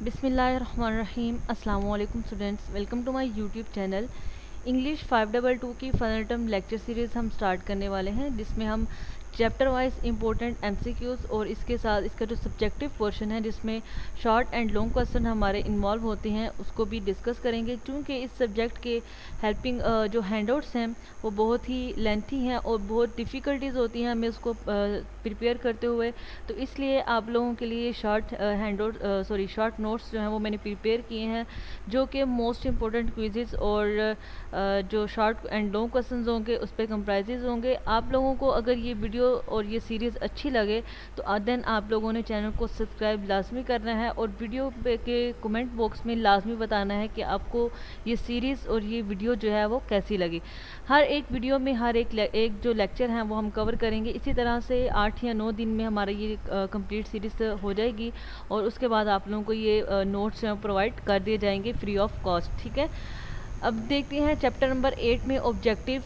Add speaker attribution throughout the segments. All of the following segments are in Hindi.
Speaker 1: बिस्मिल्लाहिर्रहमानिर्रहीम। अस्सलाम वालेकुम students, welcome to my YouTube channel. English 522 की फन टर्म लेक्चर सीरीज़ हम स्टार्ट करने वाले हैं, जिसमें हम चैप्टर वाइज इंपॉर्टेंट एमसीक्यूज़ और इसके साथ इसका जो सब्जेक्टिव पोर्शन है जिसमें शॉर्ट एंड लॉन्ग क्वेश्चन हमारे इन्वॉल्व होते हैं उसको भी डिस्कस करेंगे। क्योंकि इस सब्जेक्ट के हेल्पिंग जो हैंडआउट्स हैं वो बहुत ही लेंथी हैं और बहुत डिफ़िकल्टीज़ होती हैं हमें उसको प्रिपेयर करते हुए, तो इसलिए आप लोगों के लिए शॉर्ट नोट्स जो हैं वो मैंने प्रिपेयर किए हैं, जो कि मोस्ट इंपॉर्टेंट क्विज़ेस और जो शॉर्ट एंड लॉन्ग क्वेश्चंस होंगे उस पर कंप्राइजेज होंगे। आप लोगों को अगर ये वीडियो और ये सीरीज़ अच्छी लगे तो देन आप लोगों ने चैनल को सब्सक्राइब लाजमी करना है और वीडियो पे के कमेंट बॉक्स में लाजमी बताना है कि आपको ये सीरीज़ और ये वीडियो जो है वो कैसी लगी। हर एक वीडियो में हर एक जो लेक्चर हैं वो हम कवर करेंगे। इसी तरह से 8 या 9 दिन में हमारा ये कंप्लीट सीरीज़ हो जाएगी और उसके बाद आप लोगों को ये नोट्स प्रोवाइड कर दिए जाएंगे फ्री ऑफ कॉस्ट। ठीक है, अब देखते हैं चैप्टर नंबर 8 में ऑब्जेक्टिव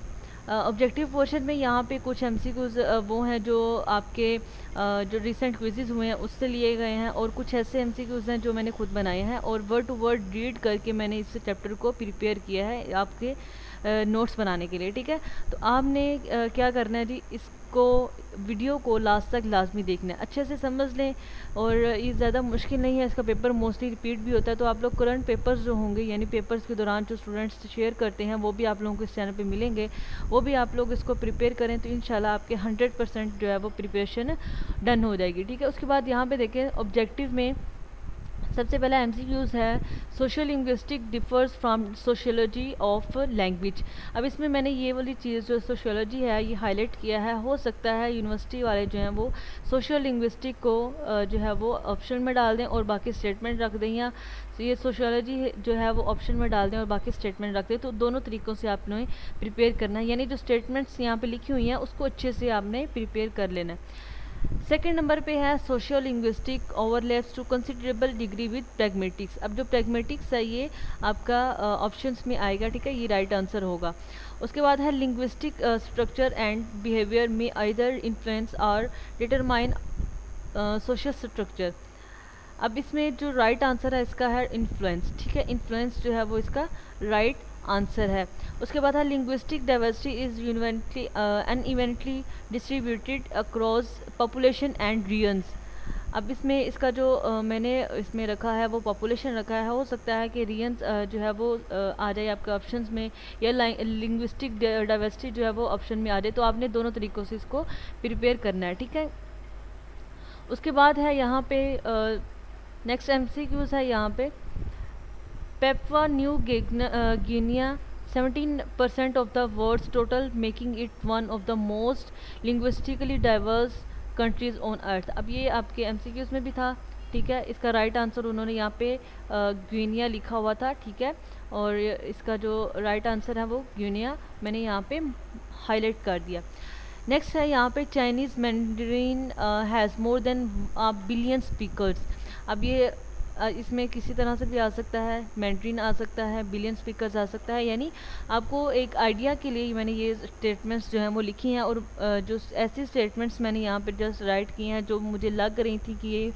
Speaker 1: पोर्शन में यहाँ पे कुछ एमसीक्यूज वो हैं जो आपके जो रिसेंट क्विज़ेस हुए हैं उससे लिए गए हैं, और कुछ ऐसे एमसीक्यूज हैं जो मैंने खुद बनाए हैं और वर्ड टू वर्ड रीड करके मैंने इस चैप्टर को प्रिपेयर किया है आपके नोट्स बनाने के लिए। ठीक है, तो आपने क्या करना है जी, इसको वीडियो को लास्ट तक लाजमी देखना है, अच्छे से समझ लें। और ये ज़्यादा मुश्किल नहीं है, इसका पेपर मोस्टली रिपीट भी होता है, तो आप लोग करंट पेपर्स जो होंगे यानी पेपर्स के दौरान जो स्टूडेंट्स शेयर करते हैं वो भी आप लोगों को इस चैनल पे मिलेंगे, वो भी आप लोग इसको प्रिपेयर करें तो इंशाल्लाह आपके 100% जो है वो प्रिपरेशन डन हो जाएगी। ठीक है, उसके बाद यहाँ पे देखें ऑब्जेक्टिव में सबसे पहला एमसीक्यूज़ है social linguistic differs from sociology of language. अब इसमें मैंने ये वाली चीज़ जो सोशियोलॉजी है ये हाईलाइट किया है। हो सकता है यूनिवर्सिटी वाले जो हैं वो सोशल लिंग्विस्टिक को जो है वो ऑप्शन में डाल दें और बाकी स्टेटमेंट रख दें, या ये सोशियोलॉजी जो है वो ऑप्शन में डाल दें और बाकी स्टेटमेंट रख दें। तो दोनों तरीक़ों से आपने प्रिपेयर करना है, यानी जो स्टेटमेंट्स यहाँ पर लिखी हुई हैं उसको अच्छे से आपने प्रिपेयर कर लेना है। सेकेंड नंबर पे है sociolinguistic overlaps to considerable degree with pragmatics. अब जो प्रैग्मेटिक्स है ये आपका ऑप्शंस में आएगा। ठीक है, ये राइट आंसर होगा। उसके बाद है लिंग्विस्टिक स्ट्रक्चर एंड बिहेवियर में आइदर इन्फ्लुएंस और डिटरमाइन सोशल स्ट्रक्चर। अब इसमें जो राइट आंसर है इसका है इन्फ्लुएंस। ठीक है, इन्फ्लुएंस जो है वो इसका राइट आंसर है। उसके बाद है linguistic diversity is unevenly distributed across population and regions. अब इसमें इसका जो मैंने इसमें रखा है वो पॉपुलेशन रखा है, हो सकता है कि रीजन्स जो है वो आ जाए आपके ऑप्शंस में, या लिंग्विस्टिक डाइवर्सिटी जो है वो ऑप्शन में आ जाए, तो आपने दोनों तरीक़ों से इसको प्रिपेयर करना है। ठीक है, उसके बाद है यहाँ पे नेक्स्ट एमसीक्यूज़ है यहाँ पे पेपुआ new Guinea 17% of the world's total, making it one of the most linguistically diverse countries on earth। अब ये आपके एमसीक्यूज़ में भी था। ठीक है, इसका राइट आंसर उन्होंने यहाँ पे ग्वीनिया लिखा हुआ था। ठीक है, और इसका जो राइट आंसर है वो ग्वीनिया मैंने यहाँ पे हाईलाइट कर दिया। नेक्स्ट है यहाँ पे Chinese Mandarin has more than billion speakers. अब ये इसमें किसी तरह से भी आ सकता है, मैंड्रीन आ सकता है, बिलियन स्पीकर्स आ सकता है, यानी आपको एक आइडिया के लिए मैंने ये स्टेटमेंट्स जो हैं वो लिखी हैं, और जो ऐसी स्टेटमेंट्स मैंने यहाँ पे जस्ट राइट की हैं जो मुझे लग रही थी कि ये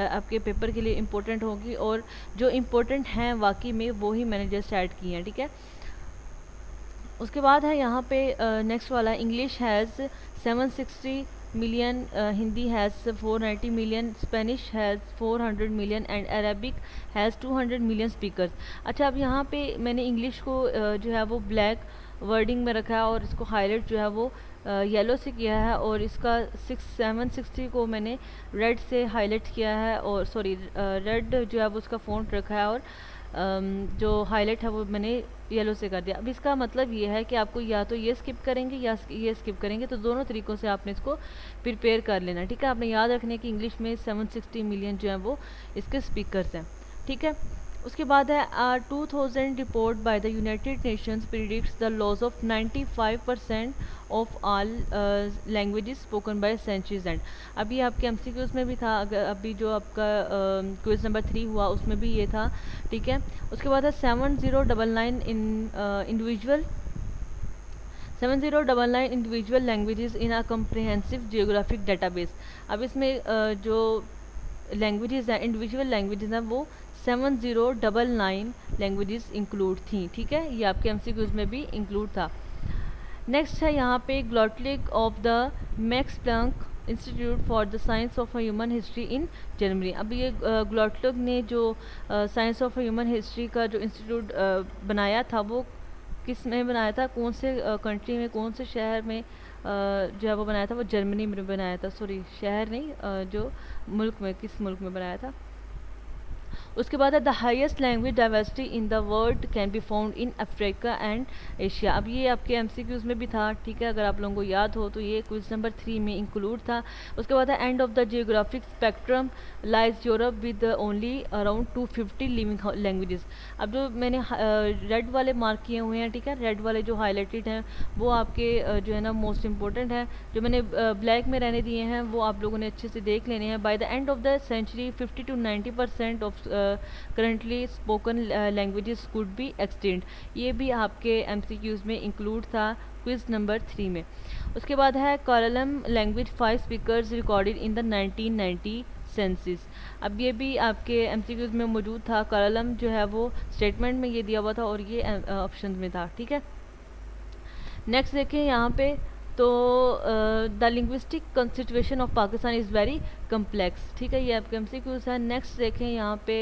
Speaker 1: आपके पेपर के लिए इम्पोर्टेंट होगी, और जो इम्पोर्टेंट हैं वाकई में वो ही मैंने जस्ट ऐड की हैं। ठीक है, उसके बाद है यहाँ पे नेक्स्ट वाला English has 760 million, Hindi has 490 million, Spanish has 400 million and Arabic has 200 million speakers। अच्छा, अब यहाँ पे मैंने इंग्लिश को जो है वो ब्लैक वर्डिंग में रखा है और इसको हाईलाइट जो है वो येलो से किया है, और इसका 760 को मैंने रेड से हाईलाइट किया है, और सॉरी रेड जो है वो उसका फ़ॉन्ट रखा है, और जो हाईलाइट है वो मैंने येलो से कर दिया। अब इसका मतलब ये है कि आपको या तो ये स्किप करेंगे या ये स्किप करेंगे, तो दोनों तरीक़ों से आपने इसको प्रिपेयर कर लेना। ठीक है, आपने याद रखने की इंग्लिश में 760 मिलियन जो है वो इसके स्पीकर्स हैं। ठीक है, उसके बाद है 2000 report by the United Nations predicts the loss of 95% of all languages spoken by centuries end. अभी आपके एमसीक्यूज़ में भी था, अगर अभी जो आपका क्विज नंबर 3 हुआ उसमें भी ये था। ठीक है, उसके बाद है 7099 individual languages in a comprehensive geographic database. अब इसमें जो लैंग्वेजेस हैं इंडिविजुअल लैंग्वेजेस हैं वो 7099 लैंग्वेजेस इंक्लूड थी। ठीक है, ये आपके एमसीक्यूज में भी इंक्लूड था। नेक्स्ट है यहाँ पे Glottolog of the Max Planck Institute for the science of human history in Germany. अब ये ग्लॉटलिक ने जो साइंस ऑफ ह्यूमन हिस्ट्री का जो इंस्टीट्यूट बनाया था वो किस में बनाया था, कौन से कंट्री में, कौन से शहर में जो है वो बनाया था, वो जर्मनी में बनाया था। सॉरी, शहर नहीं, जो मुल्क में, किस मुल्क में बनाया था। उसके बाद है the highest language diversity in the world can be found in Africa and Asia. अब ये आपके एमसीक्यूज में भी था। ठीक है, अगर आप लोगों को याद हो तो ये क्विज नंबर 3 में इंक्लूड था। उसके बाद है and of the geographic spectrum lies Europe with only around 250 living languages. अब जो मैंने रेड वाले मार्क किए हुए हैं, ठीक है, रेड वाले जो हाईलाइटेड हैं वो आपके जो है ना मोस्ट इंपॉर्टेंट है। जो मैंने ब्लैक में रहने दिए हैं वो आप लोगों ने अच्छे से देख लेने हैं। By the end of the century 50 to 90% of currently spoken languages could be extend. ये भी आपके एमसीक्यूज में इंक्लूड था क्विज नंबर 3 में। उसके बाद है column language 5 speakers recorded in the 1990 census. अब ये भी आपके एमसीक्यूज में मौजूद था। कॉलम जो है वो स्टेटमेंट में ये दिया हुआ था और ये ऑप्शन में था। ठीक है, नेक्स्ट देखें यहाँ पे तो the linguistic constitution of Pakistan is very complex. ठीक है, ये आपके एमसीक्यूज है। नेक्स्ट देखें यहाँ पे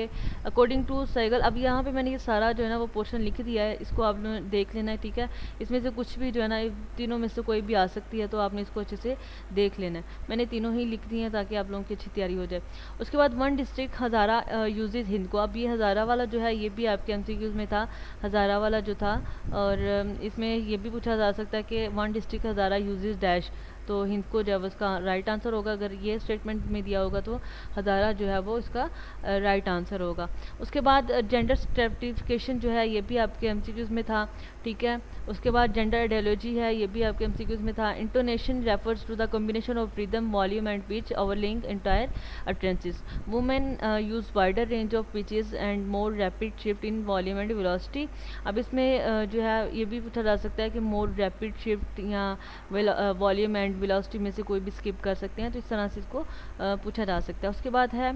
Speaker 1: अकॉर्डिंग टू साइगल। अब यहाँ पे मैंने ये सारा जो है ना वो पोर्शन लिख दिया है, इसको आपने देख लेना है। ठीक है, इसमें से कुछ भी जो है ना तीनों में से कोई भी आ सकती है, तो आपने इसको अच्छे से देख लेना है। मैंने तीनों ही लिख दी हैं ताकि आप लोगों की अच्छी तैयारी हो जाए। उसके बाद वन डिस्ट्रिक्ट हज़ारा यूजेज हिंद को। अब ये हज़ारा वाला जो है ये भी आपके एमसीक्यूज में था, हज़ारा वाला जो था। और इसमें ये भी पूछा जा सकता है कि वन डिस्ट्रिक्ट हज़ारा यूजेज डैश, तो हिंद को जब उसका राइट आंसर होगा, अगर ये स्टेटमेंट में दिया होगा तो हज़ारा जो है वो इसका राइट आंसर होगा। उसके बाद जेंडर स्ट्रेटिफिकेशन जो है ये भी आपके एमसीक्यूज में था। ठीक है, उसके बाद जेंडर आइडियोलॉजी है, ये भी आपके एमसीक्यूज में था। Intonation refers to the combination of rhythm, volume and pitch overlaying entire utterances. Women use wider range of pitches and more rapid shift in volume and velocity. अब इसमें जो है ये भी पूछा जा सकता है कि मोर रैपिड शिफ्ट या वॉल्यूम एंड वेलोसिटी में से कोई भी स्किप कर सकते हैं, तो इस तरह से इसको पूछा जा सकता है। उसके बाद है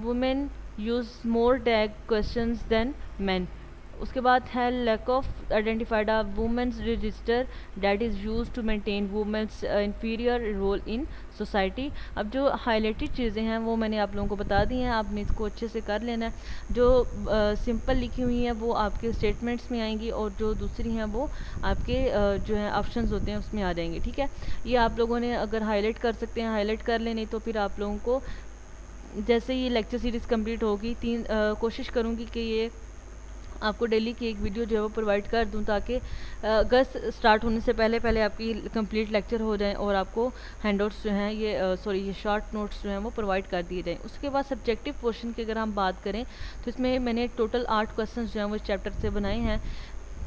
Speaker 1: women use more tag questions than man. उसके बाद है lack of identified a women's register that is use to maintain women's inferior role in society. अब जो हाईलाइटेड चीज़ें हैं वो मैंने आप लोगों को बता दी हैं, आपने इसको अच्छे से कर लेना है। जो सिंपल लिखी हुई हैं वो आपके स्टेटमेंट्स में आएंगी और जो दूसरी हैं वो आपके जो है ऑप्शंस होते हैं उसमें आ जाएंगे। ठीक है, ये आप लोगों ने अगर हाईलाइट कर सकते हैं हाईलाइट कर लें, नहीं तो फिर आप लोगों को जैसे ये लेक्चर सीरीज़ कंप्लीट होगी कोशिश करूँगी कि ये आपको डेली की एक वीडियो जो है वो प्रोवाइड कर दूं, ताकि अगस्त स्टार्ट होने से पहले पहले आपकी कंप्लीट लेक्चर हो जाएं और आपको हैंडआउट्स जो हैं ये शॉर्ट नोट्स जो हैं वो प्रोवाइड कर दिए जाएं। उसके बाद सब्जेक्टिव क्वेश्चन की अगर हम बात करें तो इसमें मैंने टोटल 8 क्वेश्चन जो हैं वो चैप्टर से बनाए हैं।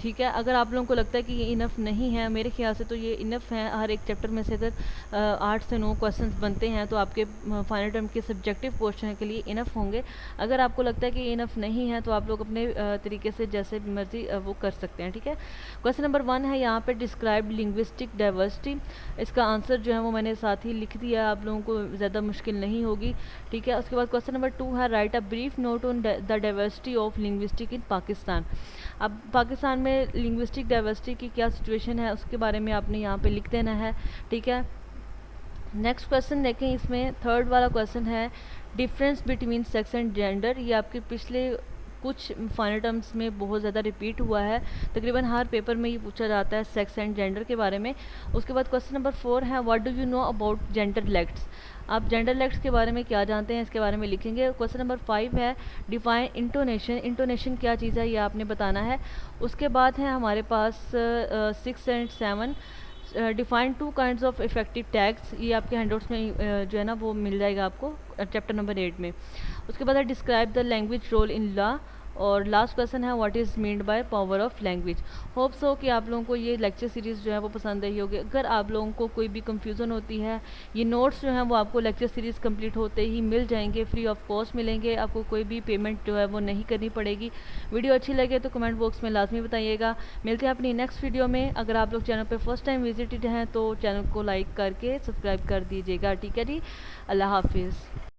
Speaker 1: ठीक है, अगर आप लोगों को लगता है कि ये इनफ नहीं है, मेरे ख्याल से तो ये इनफ है। हर एक चैप्टर में से अगर 8 से 9 क्वेश्चंस बनते हैं तो आपके फाइनल टर्म के सब्जेक्टिव क्वेश्चन के लिए इनफ होंगे। अगर आपको लगता है कि इनफ नहीं है तो आप लोग अपने तरीके से जैसे मर्जी वो कर सकते हैं। ठीक है, क्वेश्चन नंबर 1 है यहाँ पे डिस्क्राइब लिंग्विस्टिक डाइवर्सिटी। इसका आंसर जो है वो मैंने साथ ही लिख दिया, आप लोगों को ज़्यादा मुश्किल नहीं होगी। ठीक है, उसके बाद क्वेश्चन नंबर 2 है write a brief note on the diversity of linguistic in Pakistan. अब पाकिस्तान में लिंग्विस्टिक डाइवर्सिटी की क्या सिचुएशन है उसके बारे में आपने यहाँ पे लिख देना है। ठीक है, नेक्स्ट क्वेश्चन देखें, इसमें थर्ड वाला क्वेश्चन है difference between sex and gender. ये आपके पिछले कुछ फाइनल टर्म्स में बहुत ज़्यादा रिपीट हुआ है, तकरीबन हर पेपर में ये पूछा जाता है सेक्स एंड जेंडर के बारे में। उसके बाद क्वेश्चन नंबर 4 है what do you know about genderlects. आप जेंडर लेक्ट्स के बारे में क्या जानते हैं इसके बारे में लिखेंगे। क्वेश्चन नंबर 5 है डिफाइन इंटोनेशन। इंटोनेशन क्या चीज़ है ये आपने बताना है। उसके बाद है हमारे पास 6 and 7 define 2 kinds of effective tags. ये आपके हैंडआउट्स में जो है ना वो मिल जाएगा आपको चैप्टर नंबर 8 में। उसके बाद है describe the language role in law. और लास्ट क्वेश्चन है what is meant by power of language. Hopes हो कि आप लोगों को ये लेक्चर सीरीज़ जो है वो पसंद आई होगी। अगर आप लोगों को कोई भी कंफ्यूजन होती है, ये नोट्स जो हैं वो आपको लेक्चर सीरीज़ कंप्लीट होते ही मिल जाएंगे, फ्री ऑफ कॉस्ट मिलेंगे, आपको कोई भी पेमेंट जो है वो नहीं करनी पड़ेगी। वीडियो अच्छी लगे तो कमेंट बॉक्स में लाजमी बताइएगा। मिलते हैं अपनी नेक्स्ट वीडियो में। अगर आप लोग चैनल पर फर्स्ट टाइम विजिटेड हैं तो चैनल को लाइक करके सब्सक्राइब कर दीजिएगा। ठीक है जी, अल्लाह हाफिज़।